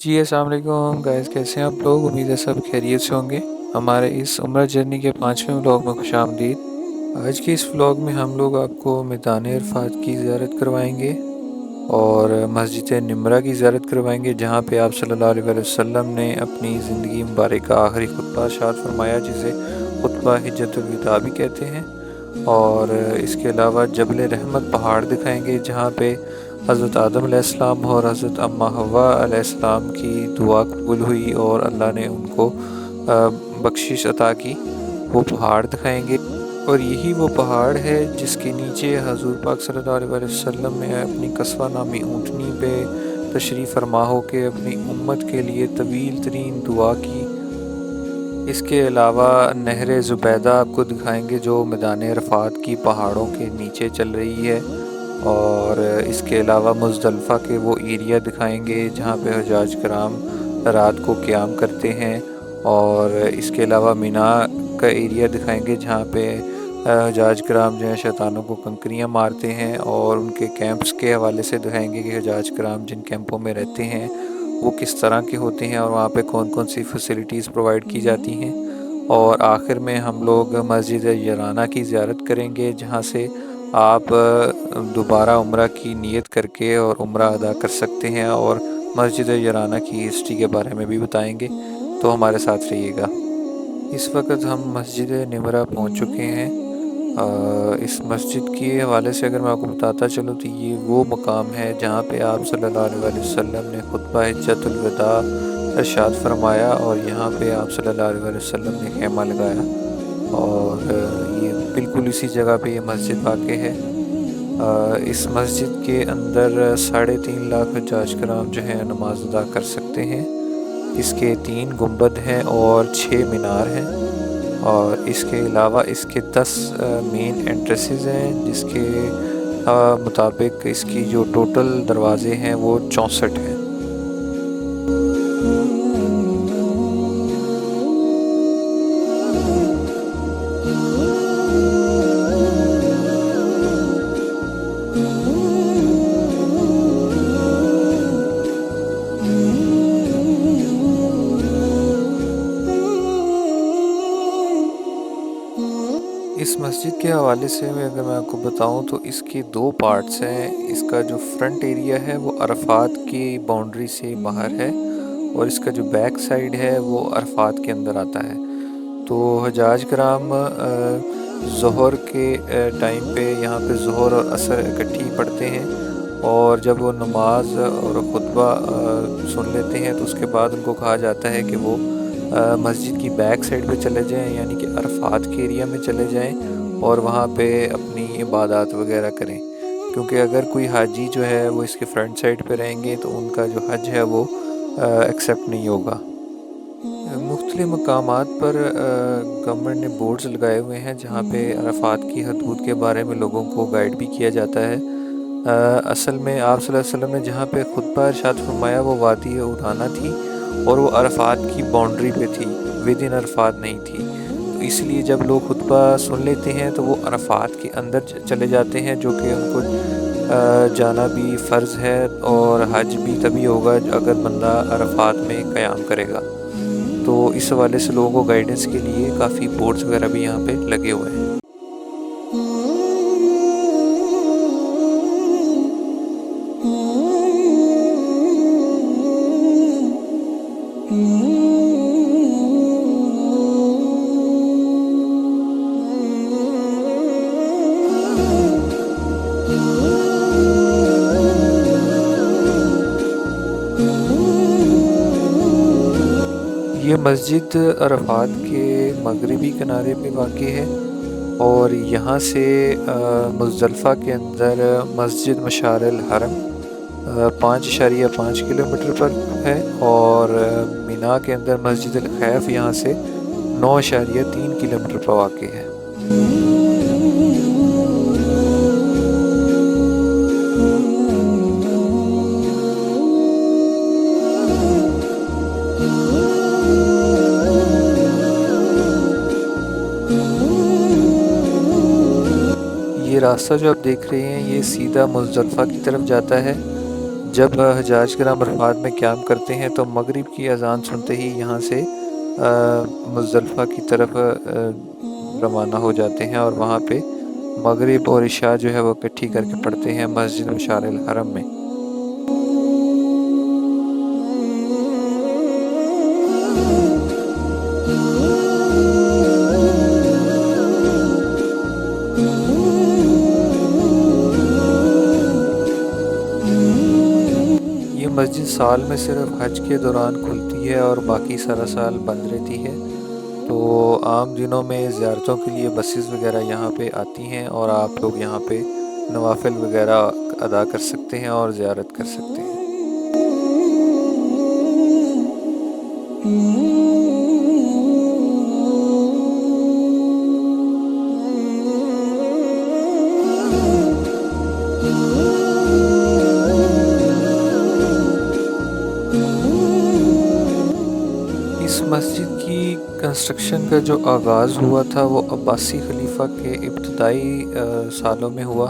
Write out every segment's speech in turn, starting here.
جی السلام علیکم گائز، کیسے ہیں آپ لوگ؟ امید ہے سب خیریت سے ہوں گے۔ ہمارے اس عمرہ جرنی کے 5ویں ولاگ میں خوش آمدید۔ آج کے اس ولاگ میں ہم لوگ آپ کو میدان عرفات کی زیارت کروائیں گے اور مسجد نمرہ کی زیارت کروائیں گے، جہاں پہ آپ صلی اللہ علیہ وسلم نے اپنی زندگی مبارک کا آخری خطبہ ارشاد فرمایا، جسے خطبہ حجۃ الوداع بھی کہتے ہیں۔ اور اس کے علاوہ جبل رحمت پہاڑ دکھائیں گے، جہاں پہ حضرت آدم علیہ السلام اور حضرت اماں حوا علیہ السلام کی دعا قبول ہوئی اور اللہ نے ان کو بخشش عطا کی۔ وہ پہاڑ دکھائیں گے، اور یہی وہ پہاڑ ہے جس کے نیچے حضور پاک صلی اللہ علیہ وسلم نے اپنی قصوہ نامی اونٹنی پہ تشریف فرما ہو کے اپنی امت کے لیے طویل ترین دعا کی۔ اس کے علاوہ نہر زبیدہ آپ کو دکھائیں گے، جو میدان عرفات کی پہاڑوں کے نیچے چل رہی ہے۔ اور اس کے علاوہ مزدلفہ کے وہ ایریا دکھائیں گے جہاں پہ حجاج کرام رات کو قیام کرتے ہیں۔ اور اس کے علاوہ مینا کا ایریا دکھائیں گے، جہاں پہ حجاج کرام جو ہیں شیطانوں کو کنکریاں مارتے ہیں، اور ان کے کیمپس کے حوالے سے دکھائیں گے کہ حجاج کرام جن کیمپوں میں رہتے ہیں وہ کس طرح کے ہوتے ہیں، اور وہاں پہ کون کون سی فیسلٹیز پرووائڈ کی جاتی ہیں۔ اور آخر میں ہم لوگ مسجد یارانہ کی زیارت کریں گے، جہاں سے آپ دوبارہ عمرہ کی نیت کر کے اور عمرہ ادا کر سکتے ہیں، اور مسجد یارانہ کی ہسٹری کے بارے میں بھی بتائیں گے، تو ہمارے ساتھ رہیے گا۔ اس وقت ہم مسجد نمرہ پہنچ چکے ہیں۔ اس مسجد کے حوالے سے اگر میں آپ کو بتاتا چلوں تو یہ وہ مقام ہے جہاں پہ آپ صلی اللہ علیہ وسلم نے خطبہ حجۃ الوداع ارشاد فرمایا، اور یہاں پہ آپ صلی اللہ علیہ وسلم نے خیمہ لگایا، اور یہ بالکل اسی جگہ پہ یہ مسجد واقع ہے۔ اس مسجد کے اندر 3.5 لاکھ حجاج کرام جو ہیں نماز ادا کر سکتے ہیں۔ اس کے 3 گنبد ہیں اور 6 مینار ہیں، اور اس کے علاوہ اس کے 10 مین انٹریسز ہیں، جس کے مطابق اس کی جو ٹوٹل دروازے ہیں وہ 64 ہیں۔ اس مسجد کے حوالے سے اگر میں آپ کو بتاؤں تو اس کے 2 پارٹس ہیں۔ اس کا جو فرنٹ ایریا ہے وہ عرفات کی باؤنڈری سے باہر ہے، اور اس کا جو بیک سائیڈ ہے وہ عرفات کے اندر آتا ہے۔ تو حجاج کرام ظہر کے ٹائم پہ یہاں پہ ظہر اور عصر اکٹھی پڑھتے ہیں، اور جب وہ نماز اور خطبہ سن لیتے ہیں تو اس کے بعد ان کو کہا جاتا ہے کہ وہ مسجد کی بیک سائڈ پہ چلے جائیں، یعنی کہ عرفات کے ایریا میں چلے جائیں، اور وہاں پہ اپنی عبادات وغیرہ کریں، کیونکہ اگر کوئی حاجی جو ہے وہ اس کے فرنٹ سائڈ پہ رہیں گے تو ان کا جو حج ہے وہ ایکسیپٹ نہیں ہوگا۔ مختلف مقامات پر گورنمنٹ نے بورڈز لگائے ہوئے ہیں جہاں پہ عرفات کی حدود کے بارے میں لوگوں کو گائیڈ بھی کیا جاتا ہے۔ اصل میں آپ صلی اللہ علیہ وسلم نے جہاں پہ خطبہ ارشاد فرمایا وہ وادی اڑانا تھی، اور وہ عرفات کی باؤنڈری پہ تھی، ود ان عرفات نہیں تھی۔ تو اس لیے جب لوگ خطبہ سن لیتے ہیں تو وہ عرفات کے اندر چلے جاتے ہیں، جو کہ ان کو جانا بھی فرض ہے، اور حج بھی تبھی ہوگا اگر بندہ عرفات میں قیام کرے گا۔ تو اس حوالے سے لوگوں کو گائیڈنس کے لیے کافی بورڈز وغیرہ بھی یہاں پہ لگے ہوئے ہیں۔ یہ مسجد عرفات کے مغربی کنارے پہ واقع ہے، اور یہاں سے مزدلفہ کے اندر مسجد مشعر الحرم 5.5 کلومیٹر پر ہے، اور مینا کے اندر مسجد الخیف یہاں سے 9.3 کلومیٹر پر واقع ہے۔ یہ راستہ جو آپ دیکھ رہے ہیں یہ سیدھا مزدلفہ کی طرف جاتا ہے۔ جب حجاج کرام عرفات میں قیام کرتے ہیں تو مغرب کی اذان سنتے ہی یہاں سے مزدلفہ کی طرف روانہ ہو جاتے ہیں، اور وہاں پہ مغرب اور عشاء جو ہے وہ اکٹھی کر کے پڑھتے ہیں مسجد مشعر الحرم میں۔ یہ مسجد سال میں صرف حج کے دوران کھلتی ہے اور باقی سارا سال بند رہتی ہے۔ تو عام دنوں میں زیارتوں کے لیے بسیز وغیرہ یہاں پہ آتی ہیں، اور آپ لوگ یہاں پہ نوافل وغیرہ ادا کر سکتے ہیں اور زیارت کر سکتے ہیں۔ اس مسجد کی کنسٹرکشن کا جو آغاز ہوا تھا وہ عباسی خلیفہ کے ابتدائی سالوں میں ہوا،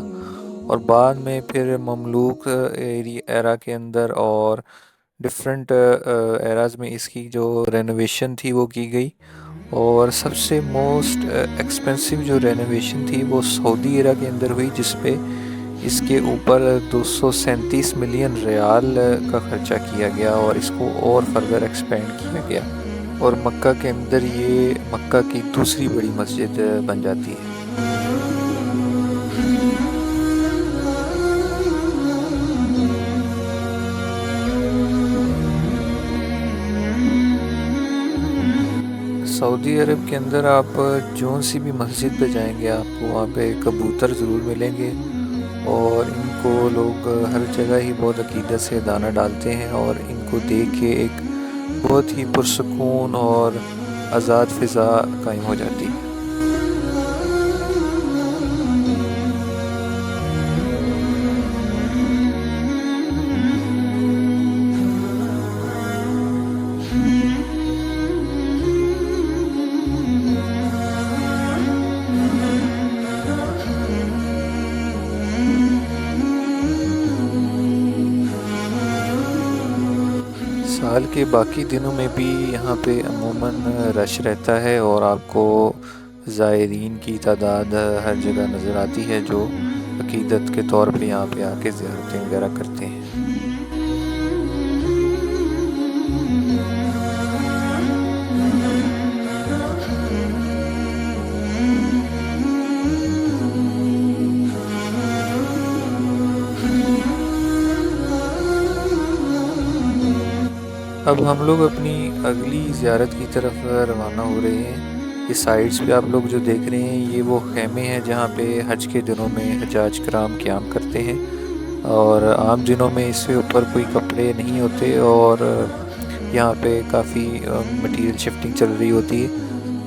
اور بعد میں پھر مملوک ایرا کے اندر اور ڈفرینٹ ایراز میں اس کی جو رینوویشن تھی وہ کی گئی، اور سب سے موسٹ ایکسپینسو جو رینوویشن تھی وہ سعودی ایرا کے اندر ہوئی، جس پہ اس کے اوپر 237 ملین ریال کا خرچہ کیا گیا، اور اس کو اور فردر ایکسپینڈ کیا گیا، اور مکہ کے اندر یہ مکہ کی دوسری بڑی مسجد بن جاتی ہے۔ سعودی عرب کے اندر آپ جون سی بھی مسجد پہ جائیں گے آپ کو وہاں پہ کبوتر ضرور ملیں گے، اور ان کو لوگ ہر جگہ ہی بہت عقیدت سے دانہ ڈالتے ہیں، اور ان کو دیکھ کے ایک بہت ہی پرسکون اور آزاد فضا قائم ہو جاتی ہے۔ سال کے باقی دنوں میں بھی یہاں پہ عموماً رش رہتا ہے، اور آپ کو زائرین کی تعداد ہر جگہ نظر آتی ہے جو عقیدت کے طور پہ یہاں پہ آ کے زیارتیں وغیرہ کرتے ہیں۔ اب ہم لوگ اپنی اگلی زیارت کی طرف روانہ ہو رہے ہیں۔ اس سائٹس پہ آپ لوگ جو دیکھ رہے ہیں یہ وہ خیمے ہیں جہاں پہ حج کے دنوں میں حجاج کرام قیام کرتے ہیں، اور عام دنوں میں اس سے اوپر کوئی کپڑے نہیں ہوتے، اور یہاں پہ کافی مٹیریل شفٹنگ چل رہی ہوتی ہے،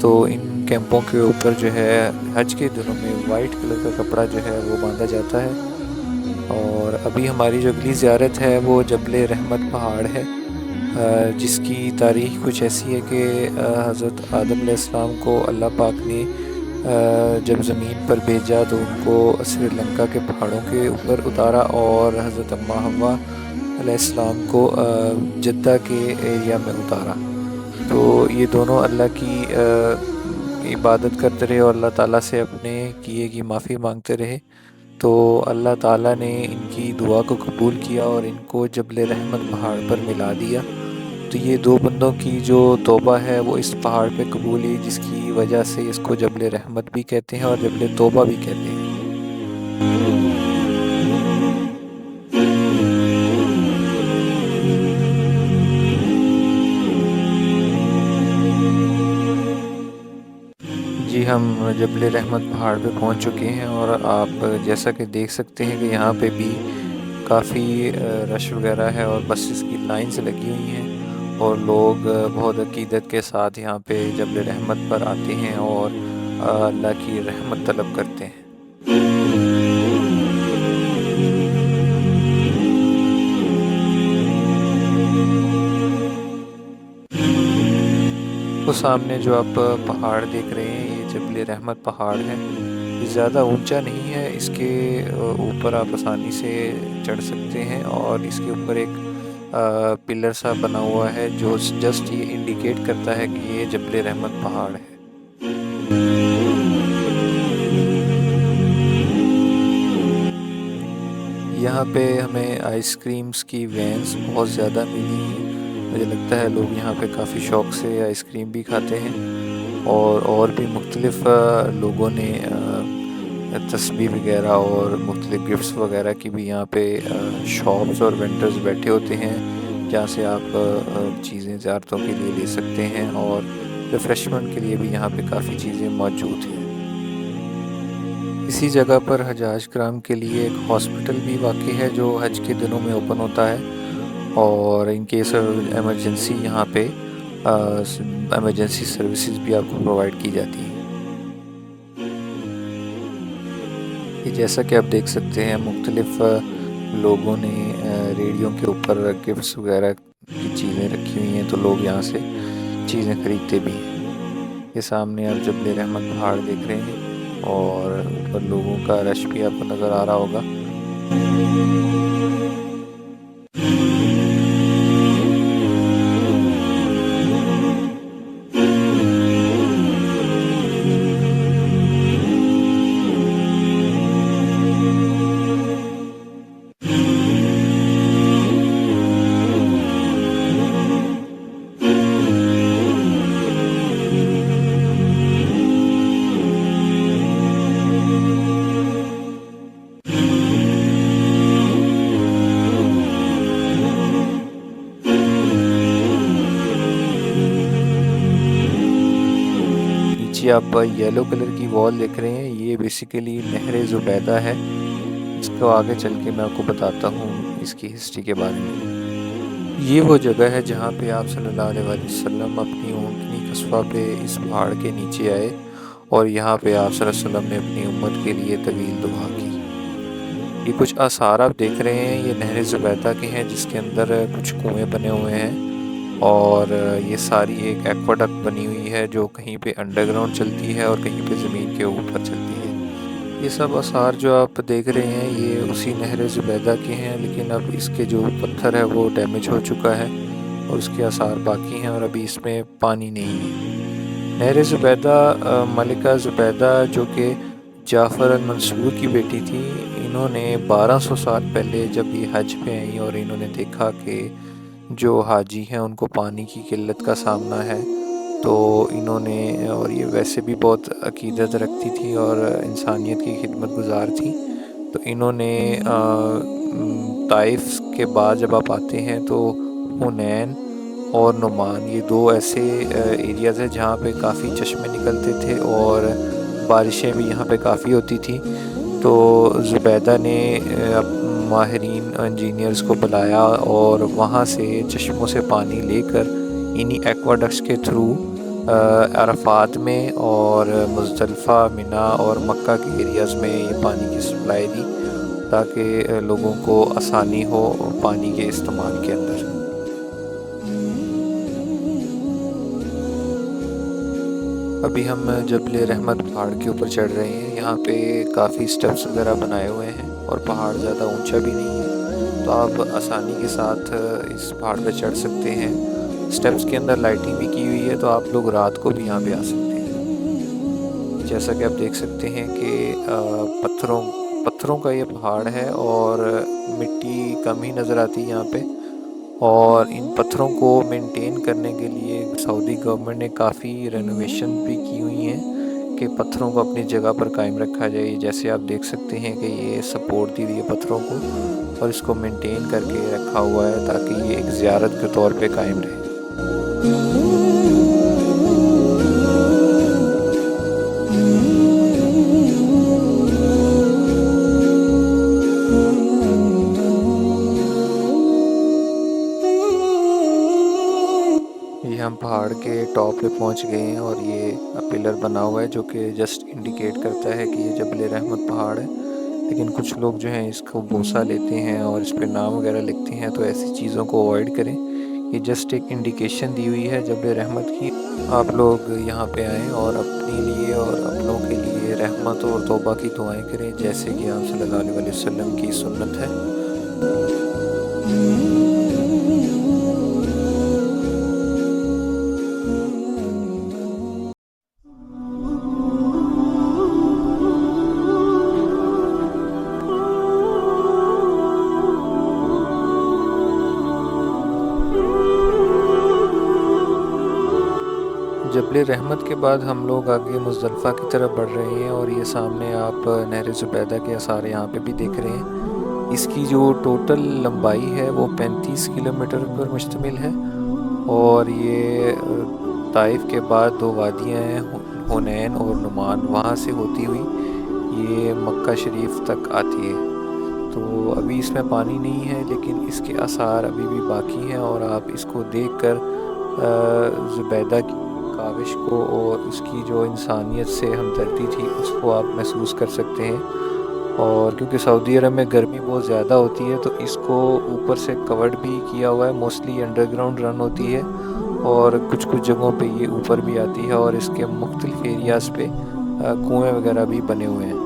تو ان کیمپوں کے اوپر جو ہے حج کے دنوں میں وائٹ کلر کا کپڑا جو ہے وہ باندھا جاتا ہے۔ اور ابھی ہماری جو اگلی زیارت ہے وہ جبل رحمت پہاڑ ہے، جس کی تاریخ کچھ ایسی ہے کہ حضرت آدم علیہ السلام کو اللہ پاک نے جب زمین پر بھیجا تو ان کو سری لنکا کے پہاڑوں کے اوپر اتارا، اور حضرت اماں حوا علیہ السلام کو جدہ کے ایریا میں اتارا۔ تو یہ دونوں اللہ کی عبادت کرتے رہے اور اللہ تعالیٰ سے اپنے کیے کی معافی مانگتے رہے، تو اللہ تعالیٰ نے ان کی دعا کو قبول کیا اور ان کو جبل رحمت پہاڑ پر ملا دیا۔ تو یہ دو بندوں کی جو توبہ ہے وہ اس پہاڑ پہ قبول ہوئی، جس کی وجہ سے اس کو جبل رحمت بھی کہتے ہیں اور جبل توبہ بھی کہتے ہیں۔ جی ہم جبل رحمت پہاڑ پہ پہنچ چکے ہیں، اور آپ جیسا کہ دیکھ سکتے ہیں کہ یہاں پہ بھی کافی رش وغیرہ ہے اور بسز کی لائنز لگی ہوئی ہیں، اور لوگ بہت عقیدت کے ساتھ یہاں پہ جبل رحمت پر آتے ہیں اور اللہ کی رحمت طلب کرتے ہیں۔ وہ سامنے جو آپ پہاڑ دیکھ رہے ہیں یہ جبل رحمت پہاڑ ہے۔ یہ زیادہ اونچا نہیں ہے، اس کے اوپر آپ آسانی سے چڑھ سکتے ہیں، اور اس کے اوپر ایک پلر سا بنا ہوا ہے جو جسٹ یہ انڈیکیٹ کرتا ہے کہ یہ جبل رحمت پہاڑ ہے۔ یہاں پہ ہمیں آئس کریمز کی وینز بہت زیادہ ملی، مجھے لگتا ہے لوگ یہاں پہ کافی شوق سے آئس کریم بھی کھاتے ہیں، اور بھی مختلف لوگوں نے تسبیح وغیرہ اور مختلف گفٹس وغیرہ کی بھی یہاں پہ شاپس اور وینڈرز بیٹھے ہوتے ہیں، جہاں سے آپ چیزیں زیارتوں کے لیے لے سکتے ہیں، اور ریفریشمنٹ کے لیے بھی یہاں پہ کافی چیزیں موجود ہیں۔ اسی جگہ پر حجاج کرام کے لیے ایک ہاسپٹل بھی واقع ہے جو حج کے دنوں میں اوپن ہوتا ہے، اور ان کیس ایمرجنسی یہاں پہ ایمرجنسی سروسز بھی آپ کو پرووائڈ کی جاتی ہیں۔ یہ جیسا کہ آپ دیکھ سکتے ہیں مختلف لوگوں نے ریڑھیوں کے اوپر گفٹس وغیرہ کی چیزیں رکھی ہوئی ہیں، تو لوگ یہاں سے چیزیں خریدتے بھی ہیں۔ یہ سامنے آپ جبل رحمت پہاڑ دیکھ رہے ہیں، اور اوپر لوگوں کا رش بھی آپ کو نظر آ رہا ہوگا۔ آپ یلو کلر کی وال دیکھ رہے ہیں، یہ بیسیکلی نہر زبیدہ ہے، اس کو آگے چل کے میں آپ کو بتاتا ہوں اس کی ہسٹری کے بارے میں۔ یہ وہ جگہ ہے جہاں پہ آپ صلی اللہ علیہ وسلم اپنی اونٹنی قصبہ پہ اس پہاڑ کے نیچے آئے، اور یہاں پہ آپ صلی اللہ علیہ وسلم نے اپنی امت کے لیے طویل دعا کی۔ یہ کچھ آثار آپ دیکھ رہے ہیں، یہ نہر زبیدہ کے ہیں، جس کے اندر کچھ کنویں بنے ہوئے ہیں، اور یہ ساری ایک ایکواڈکٹ بنی ہوئی ہے جو کہیں پہ انڈر گراؤنڈ چلتی ہے اور کہیں پہ زمین کے اوپر چلتی ہے۔ یہ سب آثار جو آپ دیکھ رہے ہیں یہ اسی نہر زبیدہ کے ہیں، لیکن اب اس کے جو پتھر ہے وہ ڈیمیج ہو چکا ہے، اور اس کے آثار باقی ہیں، اور ابھی اس میں پانی نہیں ہے۔ نہر زبیدہ ملکہ زبیدہ جو کہ جعفر المنصور کی بیٹی تھی، انہوں نے 1200 سال پہلے جب یہ حج پہ آئیں اور انہوں نے دیکھا کہ جو حاجی ہیں ان کو پانی کی قلت کا سامنا ہے، تو انہوں نے، اور یہ ویسے بھی بہت عقیدت رکھتی تھی اور انسانیت کی خدمت گزار تھی، تو انہوں نے طائف کے بعد جب آپ آتے ہیں تو حنین اور نعمان، یہ دو ایسے ایریاز ہیں جہاں پہ کافی چشمے نکلتے تھے اور بارشیں بھی یہاں پہ کافی ہوتی تھیں، تو زبیدہ نے ماہرین انجینئرز کو بلایا اور وہاں سے چشموں سے پانی لے کر انہی ایکواڈکٹس کے تھرو عرفات میں اور مزدلفہ، منی اور مکہ کے ایریاز میں یہ پانی کی سپلائی دی، تاکہ لوگوں کو آسانی ہو پانی کے استعمال کے اندر۔ ابھی ہم جبل رحمت پہاڑ کے اوپر چڑھ رہے ہیں، یہاں پہ کافی سٹیپس وغیرہ بنائے ہوئے ہیں، اور پہاڑ زیادہ اونچا بھی نہیں ہے، تو آپ آسانی کے ساتھ اس پہاڑ پہ چڑھ سکتے ہیں۔ سٹیپس کے اندر لائٹنگ بھی کی ہوئی ہے، تو آپ لوگ رات کو بھی یہاں پہ آ سکتے ہیں۔ جیسا کہ آپ دیکھ سکتے ہیں کہ پتھروں کا یہ پہاڑ ہے، اور مٹی کم ہی نظر آتی ہے یہاں پہ، اور ان پتھروں کو مینٹین کرنے کے لیے سعودی گورنمنٹ نے کافی رینوویشن بھی کی ہوئی ہیں کہ پتھروں کو اپنی جگہ پر قائم رکھا جائے۔ جیسے آپ دیکھ سکتے ہیں کہ یہ سپورٹ دی ہوئی ہے پتھروں کو، اور اس کو مینٹین کر کے رکھا ہوا ہے تاکہ یہ ایک زیارت کے طور پہ قائم رہے۔ ہم پہاڑ کے ٹاپ پہ پہنچ گئے ہیں، اور یہ پلر بنا ہوا ہے جو کہ جسٹ انڈیکیٹ کرتا ہے کہ یہ جبل رحمت پہاڑ ہے، لیکن کچھ لوگ جو ہیں اس کو بوسہ لیتے ہیں اور اس پہ نام وغیرہ لکھتے ہیں، تو ایسی چیزوں کو اوائڈ کریں۔ یہ جسٹ ایک انڈیکیشن دی ہوئی ہے جبل رحمت کی۔ آپ لوگ یہاں پہ آئیں اور اپنے لیے اور اپنوں کے لیے رحمت اور توبہ کی دعائیں کریں، جیسے کہ آپ صلی اللہ علیہ وسلم کی سنت ہے۔ جبل رحمت کے بعد ہم لوگ آگے مزدلفہ کی طرف بڑھ رہے ہیں، اور یہ سامنے آپ نہر زبیدہ کے آثار یہاں پہ بھی دیکھ رہے ہیں۔ اس کی جو ٹوٹل لمبائی ہے وہ 35 کلومیٹر پر مشتمل ہے، اور یہ طائف کے بعد 2 وادیاں ہیں، حنین اور نعمان، وہاں سے ہوتی ہوئی یہ مکہ شریف تک آتی ہے۔ تو ابھی اس میں پانی نہیں ہے، لیکن اس کے آثار ابھی بھی باقی ہیں، اور آپ اس کو دیکھ کر زبیدہ کی کاوش کو اور اس کی جو انسانیت سے ہمدردی تھی اس کو آپ محسوس کر سکتے ہیں۔ اور کیونکہ سعودی عرب میں گرمی بہت زیادہ ہوتی ہے، تو اس کو اوپر سے کورڈ بھی کیا ہوا ہے، موسٹلی انڈر گراؤنڈ رن ہوتی ہے، اور کچھ جگہوں پہ یہ اوپر بھی آتی ہے، اور اس کے مختلف ایریاز پہ کنویں وغیرہ بھی بنے ہوئے ہیں۔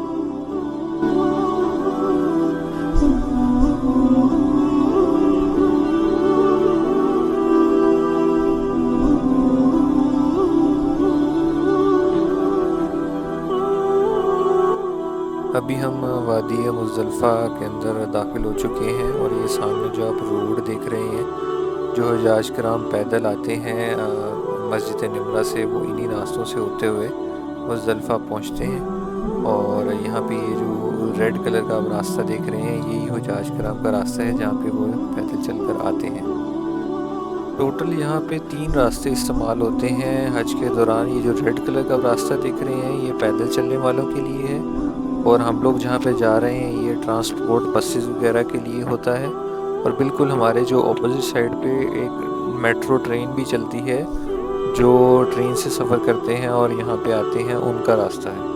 ابھی ہم وادی مزدلفہ کے اندر داخل ہو چکے ہیں، اور یہ سامنے جو آپ روڈ دیکھ رہے ہیں، جو حجاج کرام پیدل آتے ہیں مسجد نمرہ سے، وہ انہی راستوں سے ہوتے ہوئے مزدلفہ پہنچتے ہیں۔ اور یہاں پہ یہ جو ریڈ کلر کا آپ راستہ دیکھ رہے ہیں، یہی حجاج کرام کا راستہ ہے جہاں پہ وہ پیدل چل کر آتے ہیں۔ ٹوٹل یہاں پہ 3 راستے استعمال ہوتے ہیں حج کے دوران۔ یہ جو ریڈ کلر کا راستہ دیکھ رہے ہیں، یہ پیدل چلنے والوں کے لیے ہے، اور ہم لوگ جہاں پہ جا رہے ہیں یہ ٹرانسپورٹ بسز وغیرہ کے لیے ہوتا ہے۔ اور بالکل ہمارے جو اپوزٹ سائڈ پہ ایک میٹرو ٹرین بھی چلتی ہے، جو ٹرین سے سفر کرتے ہیں اور یہاں پہ آتے ہیں، ان کا راستہ ہے۔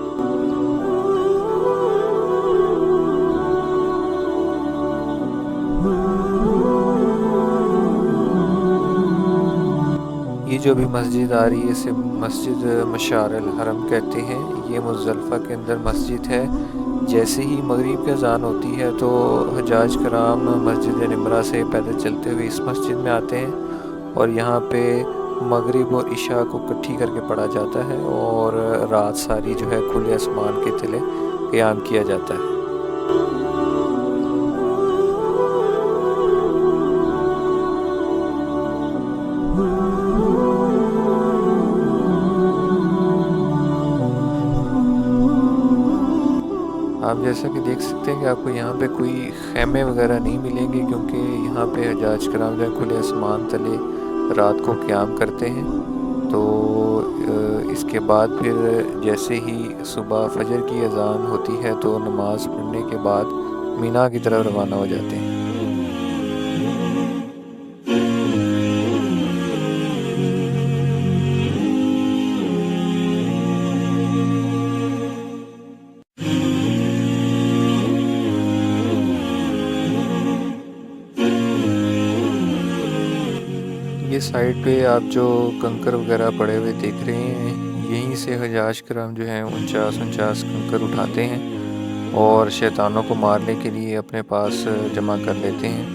یہ جو بھی مسجد آ رہی ہے اسے مسجد مشعر الحرم کہتے ہیں۔ یہ مزدلفہ کے اندر مسجد ہے۔ جیسے ہی مغرب کی اذان ہوتی ہے تو حجاج کرام مسجد نمرہ سے پیدل چلتے ہوئے اس مسجد میں آتے ہیں، اور یہاں پہ مغرب اور عشاء کو اکٹھی کر کے پڑھا جاتا ہے، اور رات ساری جو ہے کھلے آسمان کے تلے قیام کیا جاتا ہے۔ آپ جیسا کہ دیکھ سکتے ہیں کہ آپ کو یہاں پہ کوئی خیمے وغیرہ نہیں ملیں گے، کیونکہ یہاں پہ حجاج کرام جو ہے کھلے آسمان تلے رات کو قیام کرتے ہیں۔ تو اس کے بعد پھر جیسے ہی صبح فجر کی اذان ہوتی ہے تو نماز پڑھنے کے بعد مینا کی طرف روانہ ہو جاتے ہیں۔ یہ سائڈ پہ آپ جو کنکر وغیرہ پڑے ہوئے دیکھ رہے ہیں، یہیں سے حجاج کرام جو ہیں 49 کنکر اٹھاتے ہیں اور شیطانوں کو مارنے کے لیے اپنے پاس جمع کر لیتے ہیں۔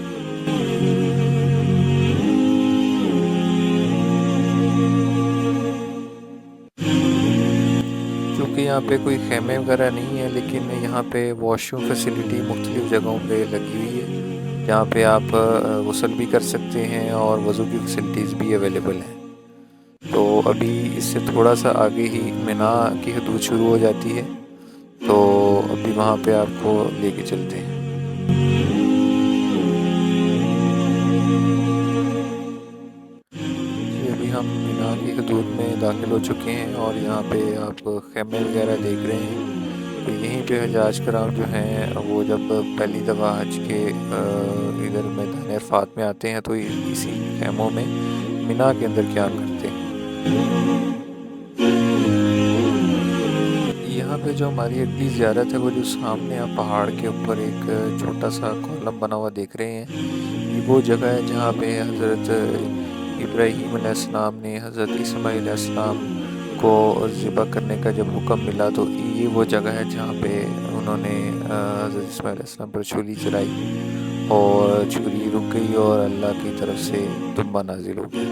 چونکہ یہاں پہ کوئی خیمے وغیرہ نہیں ہے، لیکن یہاں پہ واش روم فیسلٹی مختلف جگہوں پہ لگی ہوئی ہے، جہاں پہ آپ غسل بھی کر سکتے ہیں اور وضو کی فیسلٹیز بھی اویلیبل ہیں۔ تو ابھی اس سے تھوڑا سا آگے ہی مینا کی حدود شروع ہو جاتی ہے، تو ابھی وہاں پہ آپ کو لے کے چلتے ہیں۔ ابھی ہم مینا کی حدود میں داخل ہو چکے ہیں، اور یہاں پہ آپ خیمے وغیرہ دیکھ رہے ہیں۔ تو یہیں پہ حجاج کرام جو ہیں وہ جب پہلی دفعہ حج کے ادھر میدان عرفات میں آتے ہیں تو اسی خیموں میں مینا کے اندر قیام کرتے ہیں۔ یہاں پہ جو ہماری اگلی زیارت ہے وہ جو سامنے آپ پہاڑ کے اوپر ایک چھوٹا سا کالم بنا ہوا دیکھ رہے ہیں، یہ وہ جگہ ہے جہاں پہ حضرت ابراہیم علیہ السلام نے حضرت اسماعیل علیہ السلام کو ذبح کرنے کا جب حکم ملا تو یہ وہ جگہ ہے جہاں پہ انہوں نے حضرت اسماعیل علیہ السلام پر چھری چلائی اور چھری رک گئی اور اللہ کی طرف سے دمبا نازل ہو گیا۔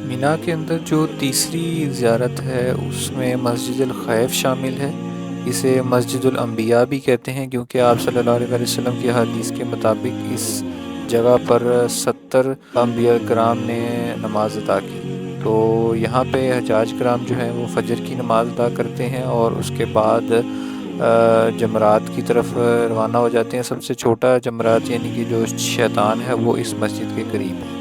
مینا کے اندر جو تیسری زیارت ہے اس میں مسجد الخیف شامل ہے۔ اسے مسجد الانبیاء بھی کہتے ہیں کیونکہ آپ صلی اللہ علیہ وسلم کی حدیث کے مطابق اس جگہ پر 70 انبیاء کرام نے نماز ادا کی۔ تو یہاں پہ حجاج کرام جو ہیں وہ فجر کی نماز ادا کرتے ہیں اور اس کے بعد جمرات کی طرف روانہ ہو جاتے ہیں۔ سب سے چھوٹا جمرات یعنی کہ جو شیطان ہے وہ اس مسجد کے قریب ہے۔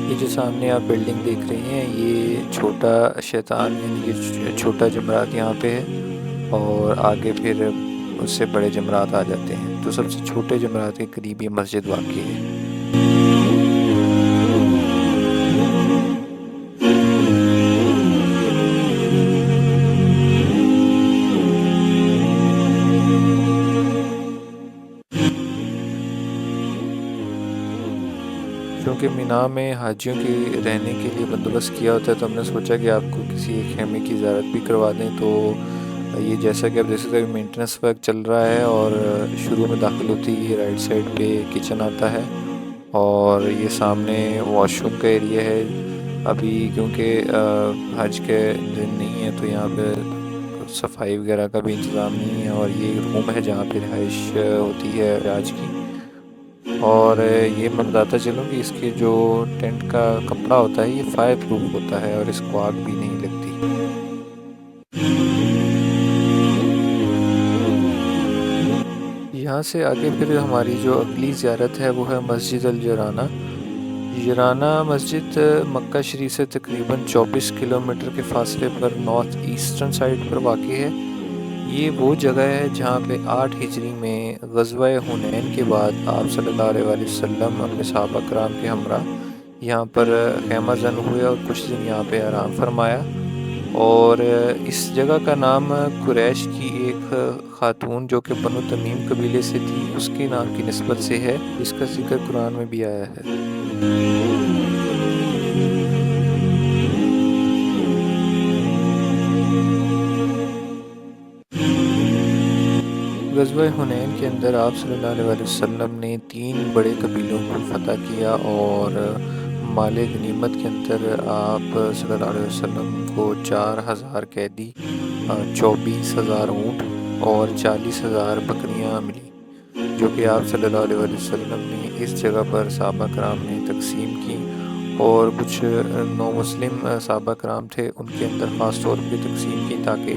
یہ جو سامنے آپ بلڈنگ دیکھ رہے ہیں یہ چھوٹا شیطان یعنی کہ چھوٹا جمرات یہاں پہ ہے اور آگے پھر اس سے بڑے جمرات آ جاتے ہیں۔ تو سب سے چھوٹے جمرات کے قریب یہ مسجد واقع ہے۔ کیونکہ مینا میں حاجیوں کے رہنے کے لیے بندوبست کیا ہوتا ہے تو ہم نے سوچا کہ آپ کو کسی ایک خیمے کی زیارت بھی کروا دیں۔ تو یہ جیسا کہ آپ دیکھ سکتے ہیں مینٹننس ورک چل رہا ہے اور شروع میں داخل ہوتی ہی رائٹ سائڈ پہ کچن آتا ہے اور یہ سامنے واش روم کا ایریا ہے۔ ابھی کیونکہ حج کے دن نہیں ہے تو یہاں پہ صفائی وغیرہ کا بھی انتظام نہیں ہے اور یہ روم ہے جہاں پہ رہائش ہوتی ہے حج کی۔ اور یہ میں بتاتا چلوں کہ اس کے جو ٹینٹ کا کپڑا ہوتا ہے یہ فائر پروف ہوتا ہے اور اس کو آگ بھی نہیں لگتی۔ یہاں سے آگے پھر ہماری جو اگلی زیارت ہے وہ ہے مسجد الجرانہ۔ جرانہ مسجد مکہ شریف سے تقریباً 24 کلومیٹر کے فاصلے پر نارتھ ایسٹرن سائڈ پر واقع ہے۔ یہ وہ جگہ ہے جہاں پہ 8 ہجری میں غزوہ حنین کے بعد آپ صلی اللہ علیہ وسلم اپنے صحابہ کرام کے ہمراہ یہاں پر خیمہ زن ہوئے اور کچھ دن یہاں پہ آرام فرمایا۔ اور اس جگہ کا نام قریش کی ایک خاتون جو کہ بنو تمیم قبیلے سے تھی اس کے نام کی نسبت سے ہے، جس کا ذکر قرآن میں بھی آیا ہے۔ غزوہ حنین کے اندر آپ صلی اللہ علیہ وسلم نے 3 بڑے قبیلوں کو فتح کیا اور مال غنیمت کے اندر آپ صلی اللہ علیہ وسلم کو 4000 قیدی، 24,000 اونٹ اور 40,000 بکریاں ملی، جو کہ آپ صلی اللہ علیہ وسلم نے اس جگہ پر صحابہ کرام نے تقسیم کی اور کچھ نو مسلم صحابہ کرام تھے ان کے اندر خاص طور پہ تقسیم کی تاکہ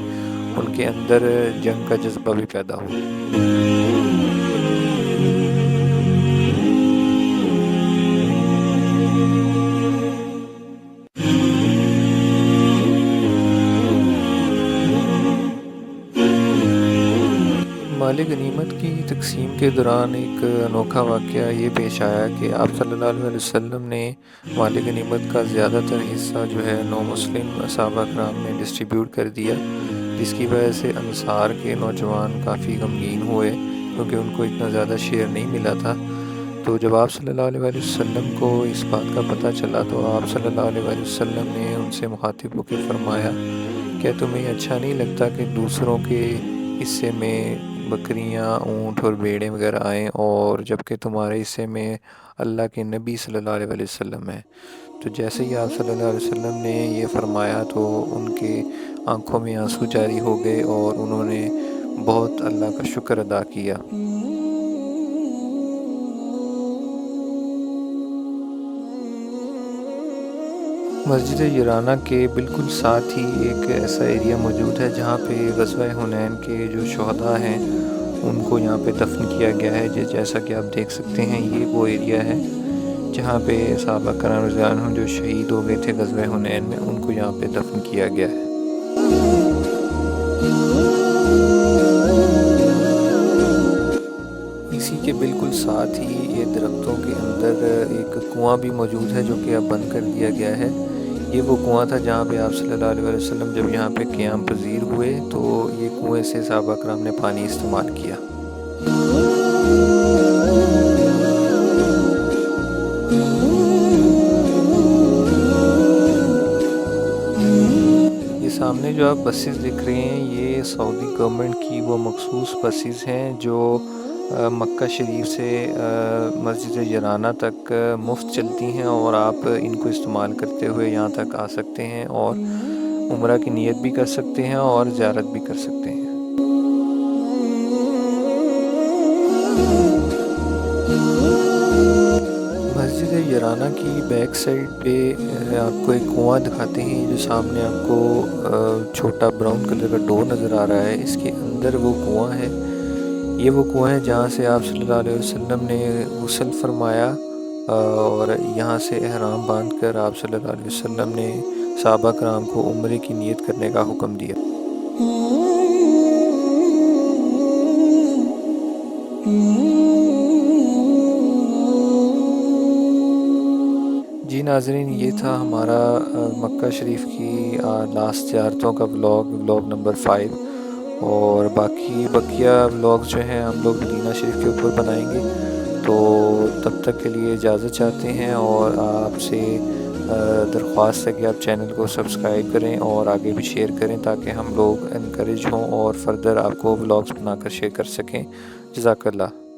ان کے اندر جنگ کا جذبہ بھی پیدا ہو۔ مال غنیمت کی تقسیم کے دوران ایک انوکھا واقعہ یہ پیش آیا کہ آپ صلی اللہ علیہ وسلم نے مال غنیمت کا زیادہ تر حصہ جو ہے نو مسلم صحابہ کرام میں ڈسٹریبیوٹ کر دیا، جس کی وجہ سے انصار کے نوجوان کافی غمگین ہوئے کیونکہ ان کو اتنا زیادہ شیئر نہیں ملا تھا۔ تو جب آپ صلی اللہ علیہ وسلم کو اس بات کا پتہ چلا تو آپ صلی اللہ علیہ وسلم نے ان سے مخاطب ہو کے فرمایا، کیا تمہیں اچھا نہیں لگتا کہ دوسروں کے حصے میں بکریاں، اونٹ اور بھیڑیں وغیرہ آئیں اور جبکہ تمہارے حصے میں اللہ کے نبی صلی اللہ علیہ وسلم ہے؟ تو جیسے ہی آپ صلی اللہ علیہ وسلم نے یہ فرمایا تو ان کے آنکھوں میں آنسو جاری ہو گئے اور انہوں نے بہت اللہ کا شکر ادا کیا۔ مسجد جرانہ کے بالکل ساتھ ہی ایک ایسا ایریا موجود ہے جہاں پہ غزوہ حنین کے جو شہداء ہیں ان کو یہاں پہ دفن کیا گیا ہے۔ جیسا کہ آپ دیکھ سکتے ہیں یہ وہ ایریا ہے جہاں پہ صحابہ کرام رضی اللہ عنہم جو شہید ہو گئے تھے غزوہ حنین میں ان کو یہاں پہ دفن کیا گیا ہے۔ اسی کے بالکل ساتھ ہی یہ درختوں کے اندر ایک کنواں بھی موجود ہے جو کہ اب بند کر دیا گیا ہے۔ یہ وہ کنواں تھا جہاں پہ آپ صلی اللہ علیہ وسلم جب یہاں پہ قیام پذیر ہوئے تو یہ کنویں سے صحابہ کرام نے پانی استعمال کیا۔ یہ سامنے جو آپ بسیز دیکھ رہے ہیں یہ سعودی گورنمنٹ کی وہ مخصوص بسیز ہیں جو مکہ شریف سے مسجد یرانہ تک مفت چلتی ہیں، اور آپ ان کو استعمال کرتے ہوئے یہاں تک آ سکتے ہیں اور عمرہ کی نیت بھی کر سکتے ہیں اور زیارت بھی کر سکتے ہیں۔ مسجد یرانہ کی بیک سائڈ پہ آپ کو ایک کنواں دکھاتے ہیں، جو سامنے آپ کو چھوٹا براؤن کلر کا ڈور نظر آ رہا ہے، اس کے اندر وہ کنواں ہے۔ یہ وہ کنواں ہے جہاں سے آپ صلی اللہ علیہ وسلم نے غسل فرمایا، اور یہاں سے احرام باندھ کر آپ صلی اللہ علیہ وسلم نے صحابہ کرام کو عمرے کی نیت کرنے کا حکم دیا۔ جی ناظرین، یہ تھا ہمارا مکہ شریف کی لاسٹ زیارتوں کا ولاگ نمبر 5، اور بقیہ ولاگز جو ہیں ہم لوگ مدینہ شریف کے اوپر بنائیں گے۔ تو تب تک کے لیے اجازت چاہتے ہیں، اور آپ سے درخواست ہے کہ آپ چینل کو سبسکرائب کریں اور آگے بھی شیئر کریں تاکہ ہم لوگ انکریج ہوں اور فردر آپ کو ولاگز بنا کر شیئر کر سکیں۔ جزاک اللہ۔